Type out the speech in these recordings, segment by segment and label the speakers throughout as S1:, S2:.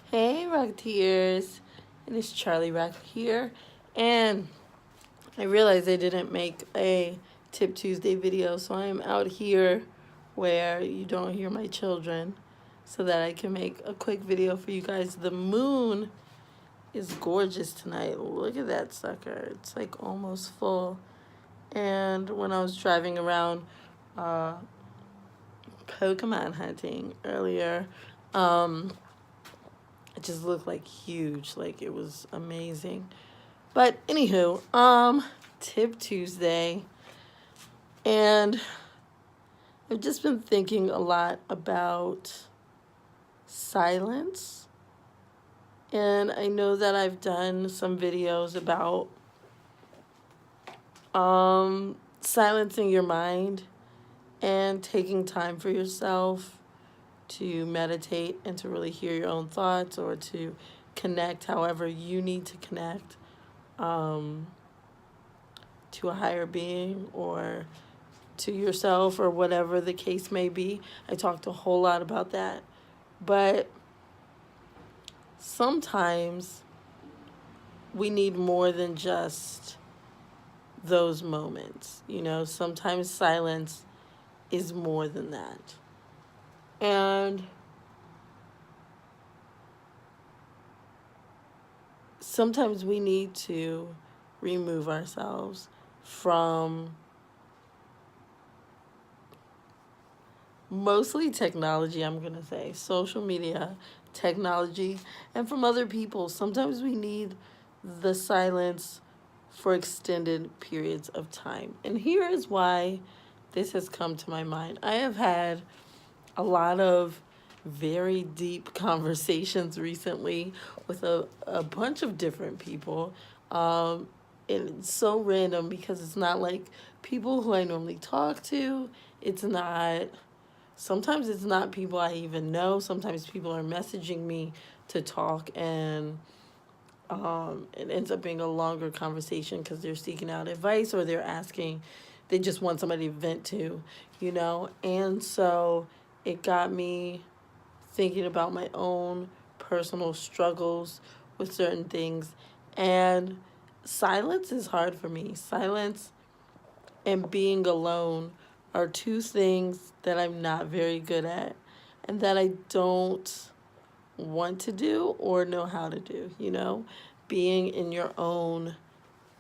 S1: Hey, Rocketeers. It is Charlie Rock here. And I realized I didn't make a Tip Tuesday video, so I am out here where you don't hear my children so that I can make a quick video for you guys. The moon is gorgeous tonight. Look at that sucker. It's like almost full. And when I was driving around uh, Pokemon hunting earlier, it just looked like huge. Like it was amazing. But anywho, Tip Tuesday, and I've just been thinking a lot about silence. And I know that I've done some videos about silencing your mind and taking time for yourself to meditate and to really hear your own thoughts or to connect however you need to connect um, to a higher being or to yourself or whatever the case may be. I talked a whole lot about that. But sometimes we need more than just those moments. You know, sometimes silence is more than that. And sometimes we need to remove ourselves from mostly technology, I'm going to say, social media, technology, and from other people. Sometimes we need the silence for extended periods of time. And here is why this has come to my mind. I have had a lot of very deep conversations recently with a bunch of different people. And it's so random because it's not like people who I normally talk to. It's not, sometimes it's not people I even know. Sometimes people are messaging me to talk, and it ends up being a longer conversation because they're seeking out advice or they're asking, they just want somebody to vent to, you know? And so it got me thinking about my own personal struggles with certain things. And silence is hard for me. Silence and being alone are two things that I'm not very good at and that I don't want to do or know how to do, you know? Being in your own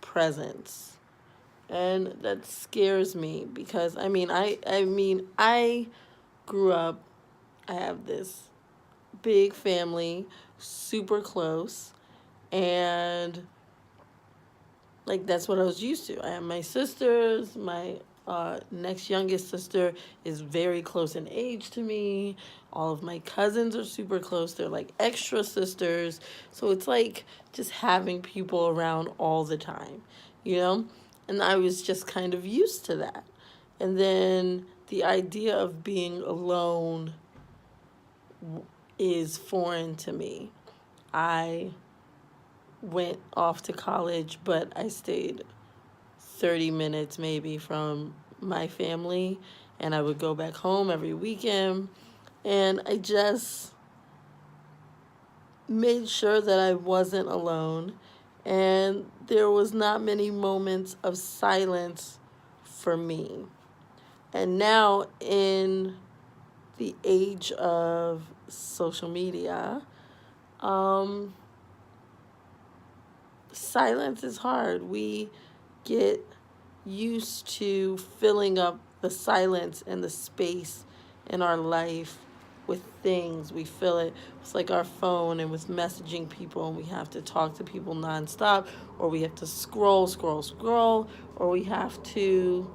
S1: presence. And that scares me because I grew up, I have this big family, super close, and like that's what I was used to. I have my sisters. My next youngest sister is very close in age to me. All of my cousins are super close. They're like extra sisters. So it's like just having people around all the time, you know? And I was just kind of used to that. And then the idea of being alone is foreign to me. I went off to college, but I stayed 30 minutes maybe from my family, and I would go back home every weekend. And I just made sure that I wasn't alone, and there was not many moments of silence for me. And now in the age of social media, um, silence is hard. We get used to filling up the silence and the space in our life with things. We fill it. It's like our phone and with messaging people, and we have to talk to people nonstop, or we have to scroll, or we have to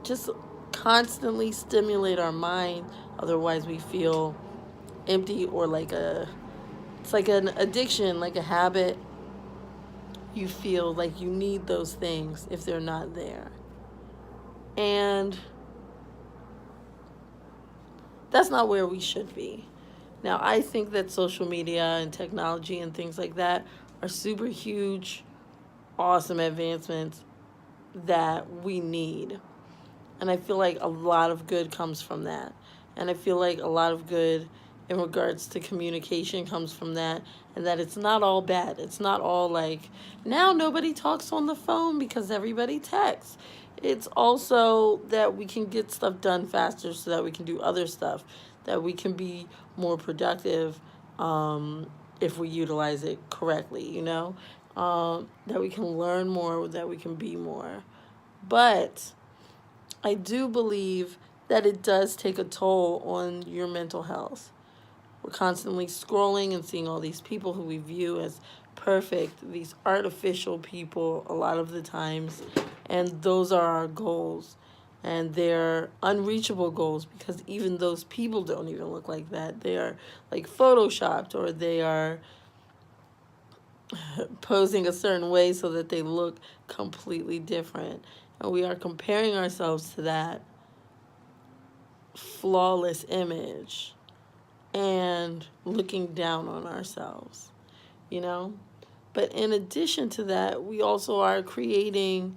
S1: just constantly stimulate our mind. Otherwise, we feel empty or it's like an addiction, like a habit. You feel like you need those things if they're not there. And that's not where we should be. Now, I think that social media and technology and things like that are super huge, awesome advancements that we need. And I feel like a lot of good comes from that. And I feel like a lot of good in regards to communication comes from that, and that it's not all bad. It's not all like now nobody talks on the phone because everybody texts. It's also that we can get stuff done faster so that we can do other stuff, that we can be more productive if we utilize it correctly, that we can learn more, that we can be more. But I do believe that it does take a toll on your mental health. We're constantly scrolling and seeing all these people who we view as perfect, these artificial people a lot of the times, and those are our goals. And they're unreachable goals because even those people don't even look like that. They are like photoshopped, or they are posing a certain way so that they look completely different. And we are comparing ourselves to that flawless image and looking down on ourselves, you know? But in addition to that, we also are creating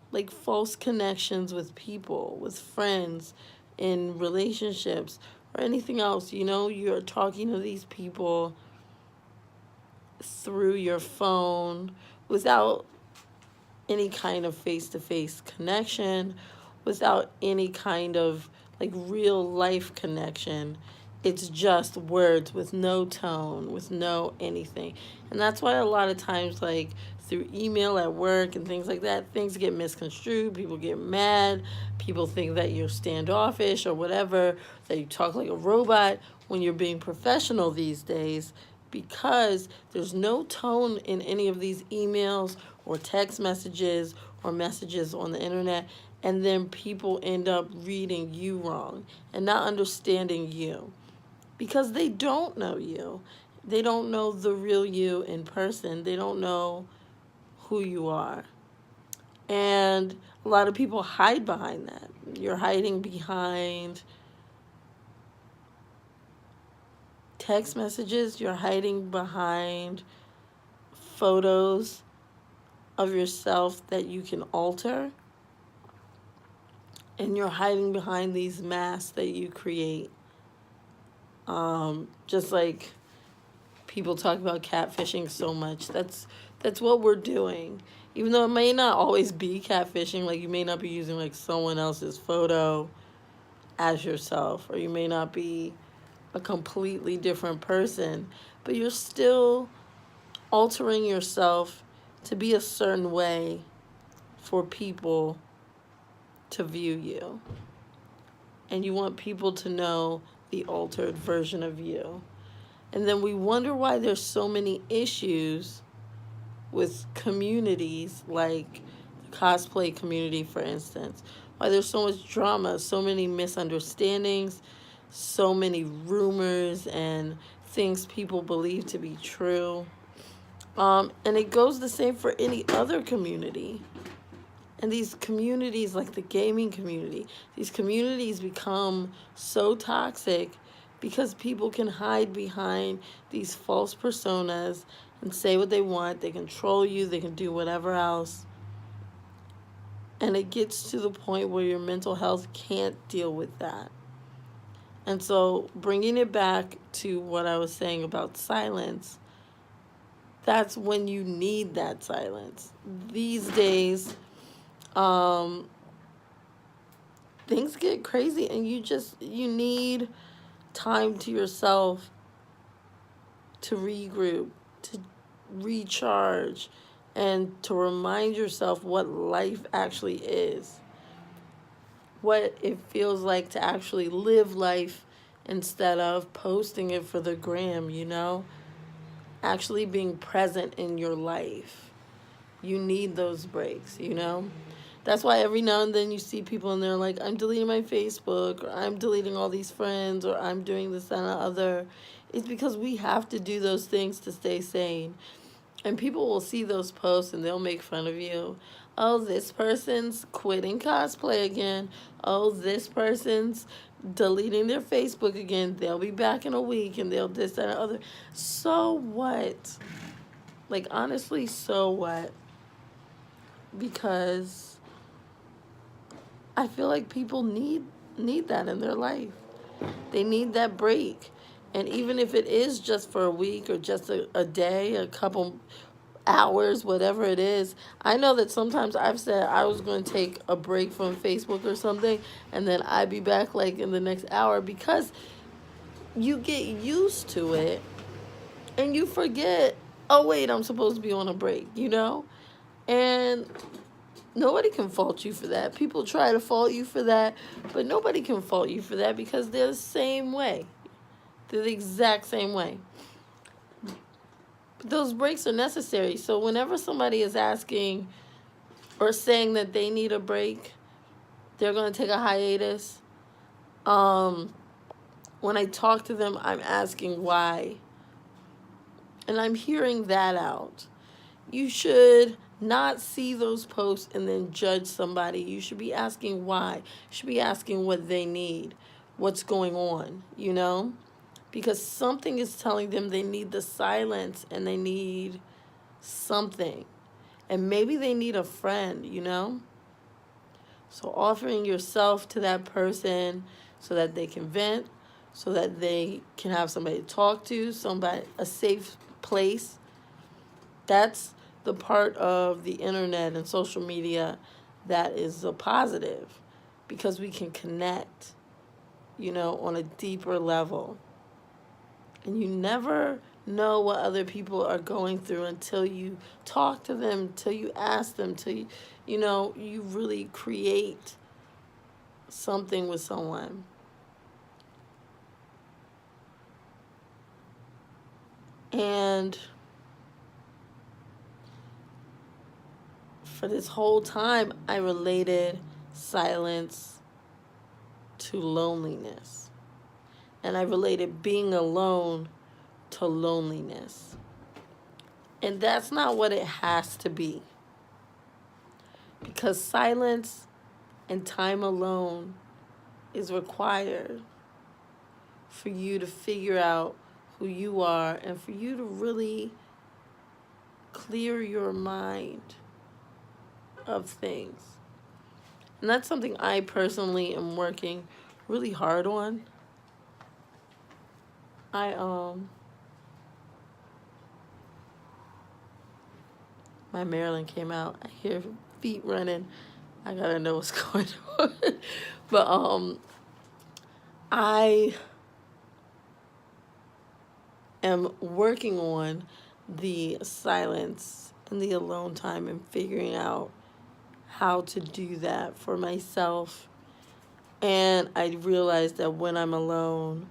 S1: like false connections with people, with friends, in relationships, or anything else. You're talking to these people through your phone without any kind of face-to-face connection, without any kind of like real life connection. It's just words with no tone, with no anything. And that's why a lot of times, like through email at work and things like that, things get misconstrued. People get mad. People think that you're standoffish or whatever, that you talk like a robot when you're being professional these days, because there's no tone in any of these emails or text messages or messages on the internet. And then people end up reading you wrong and not understanding you because they don't know you. They don't know the real you in person. They don't know who you are. And a lot of people hide behind that. You're hiding behind text messages. You're hiding behind photos of yourself that you can alter. And you're hiding behind these masks that you create. Just like people talk about catfishing so much. That's what we're doing. Even though it may not always be catfishing, like you may not be using like someone else's photo as yourself, or you may not be a completely different person, but you're still altering yourself to be a certain way for people to view you. And you want people to know the altered version of you. And then we wonder why there's so many issues with communities, like the cosplay community, for instance. Why there's so much drama, so many misunderstandings, so many rumors and things people believe to be true. And it goes the same for any other community. And these communities, like the gaming community, these communities become so toxic because people can hide behind these false personas and say what they want. They control you. They can do whatever else. And it gets to the point where your mental health can't deal with that. And so bringing it back to what I was saying about silence, that's when you need that silence. These days, things get crazy and you need time to yourself to regroup, to recharge, and to remind yourself what life actually is, what it feels like to actually live life instead of posting it for the gram, actually being present in your life. You need those breaks, That's why every now and then you see people and they're like, I'm deleting my Facebook, or I'm deleting all these friends, or I'm doing this, that, and the other. It's because we have to do those things to stay sane. And people will see those posts and they'll make fun of you. Oh, this person's quitting cosplay again. Oh, this person's deleting their Facebook again. They'll be back in a week and they'll this, that, and the other. So what? Like, honestly, so what? Because I feel like people need that in their life. They need that break. And even if it is just for a week or just a day, a couple hours, whatever it is, I know that sometimes I've said I was going to take a break from Facebook or something, and then I'd be back like in the next hour, because you get used to it and you forget, oh, wait, I'm supposed to be on a break, you know? And nobody can fault you for that. People try to fault you for that, but nobody can fault you for that, because they're the same way. They're the exact same way. But those breaks are necessary. So whenever somebody is asking or saying that they need a break, they're going to take a hiatus. When I talk to them, I'm asking why. And I'm hearing that out. You should not see those posts and then judge somebody. You should be asking why. You should be asking what they need, what's going on, you know? Because something is telling them they need the silence and they need something. And maybe they need a friend, you know? So offering yourself to that person so that they can vent, so that they can have somebody to talk to, somebody, a safe place. That's the part of the internet and social media that is a positive, because we can connect, you know, on a deeper level. And you never know what other people are going through until you talk to them, until you ask them, till you know, you really create something with someone. And for this whole time, I related silence to loneliness. And I related being alone to loneliness. And that's not what it has to be. Because silence and time alone is required for you to figure out who you are and for you to really clear your mind of things. And that's something I personally am working really hard on. My Maryland came out. I hear feet running. I gotta know what's going on. But I am working on the silence and the alone time and figuring out how to do that for myself. And I realized that when I'm alone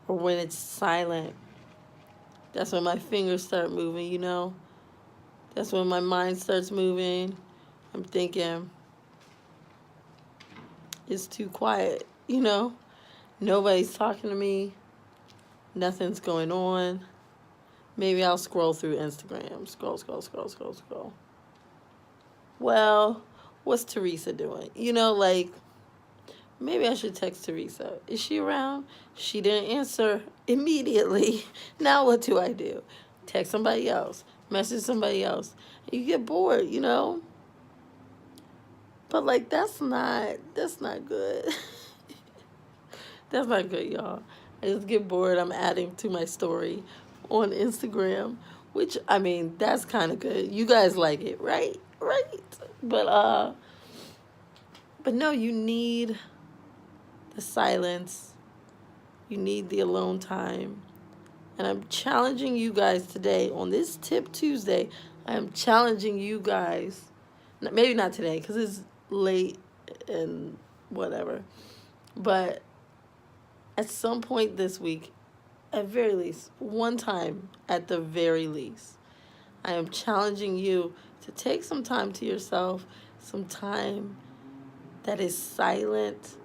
S1: or when it's silent, that's when my fingers start moving, you know? That's when my mind starts moving. I'm thinking, it's too quiet, you know? Nobody's talking to me. Nothing's going on. Maybe I'll scroll through Instagram. Scroll. Well, what's Teresa doing? You know, like, maybe I should text Teresa. Is she around? She didn't answer immediately. Now what do I do? Text somebody else. Message somebody else. You get bored, you know? But, like, that's not good. That's not good, y'all. I just get bored. I'm adding to my story on Instagram, which, I mean, that's kind of good. You guys like it, right? Right? But no, you need the silence. You need the alone time. And I'm challenging you guys today on this Tip Tuesday. I am challenging you guys. Maybe not today because it's late and whatever. But at some point this week, at very least, one time at the very least, I am challenging you to take some time to yourself, some time that is silent,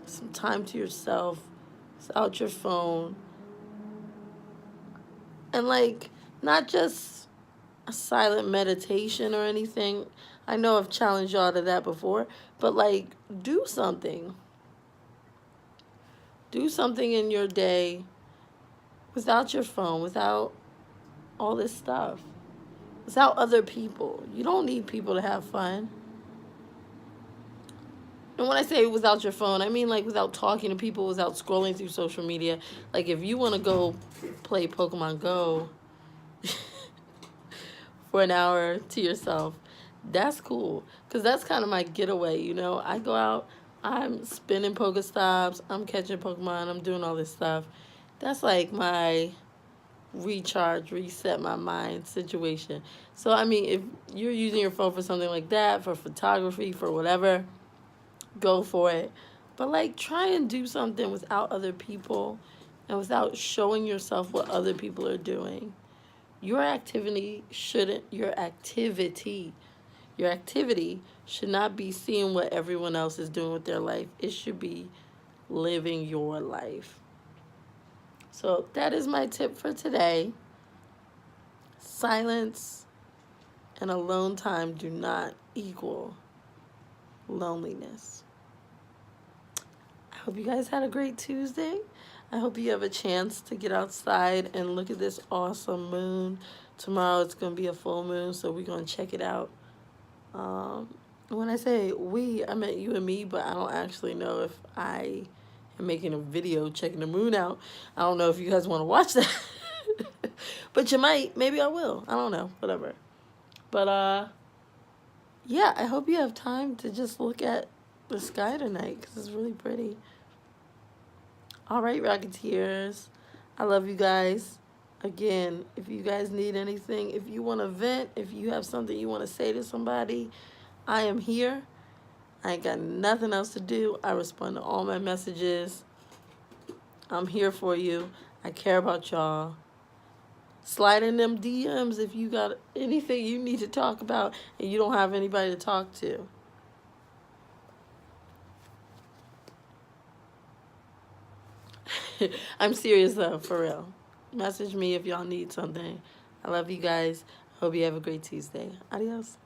S1: some time to yourself, without your phone. And, like, not just a silent meditation or anything. I know I've challenged y'all to that before. But, like, do something. Do something in your day without your phone, without all this stuff, without other people. You don't need people to have fun. And when I say without your phone, I mean like without talking to people, without scrolling through social media. Like if you want to go play Pokemon Go for an hour to yourself, that's cool. Because that's kind of my getaway, you know? I go out, I'm spinning Pokestops, I'm catching Pokemon, I'm doing all this stuff. That's like my recharge, reset my mind situation. So, I mean, if you're using your phone for something like that, for photography, for whatever, go for it. But, like, try and do something without other people and without showing yourself what other people are doing. Your activity shouldn't, your activity should not be seeing what everyone else is doing with their life. It should be living your life. So that is my tip for today. Silence and alone time do not equal loneliness. I hope you guys had a great Tuesday. I hope you have a chance to get outside and look at this awesome moon. Tomorrow it's going to be a full moon, so we're going to check it out. When I say we, I meant you and me, but I don't actually know if I am making a video checking the moon out. I don't know if you guys want to watch that. But you might. Maybe I will. I don't know. Whatever. But, yeah, I hope you have time to just look at the sky tonight because it's really pretty. All right, Rocketeers. I love you guys. Again, if you guys need anything, if you want to vent, if you have something you want to say to somebody, I am here. I ain't got nothing else to do. I respond to all my messages. I'm here for you. I care about y'all. Slide in them DMs if you got anything you need to talk about and you don't have anybody to talk to. I'm serious though, for real. Message me if y'all need something. I love you guys. Hope you have a great Tuesday. Adios.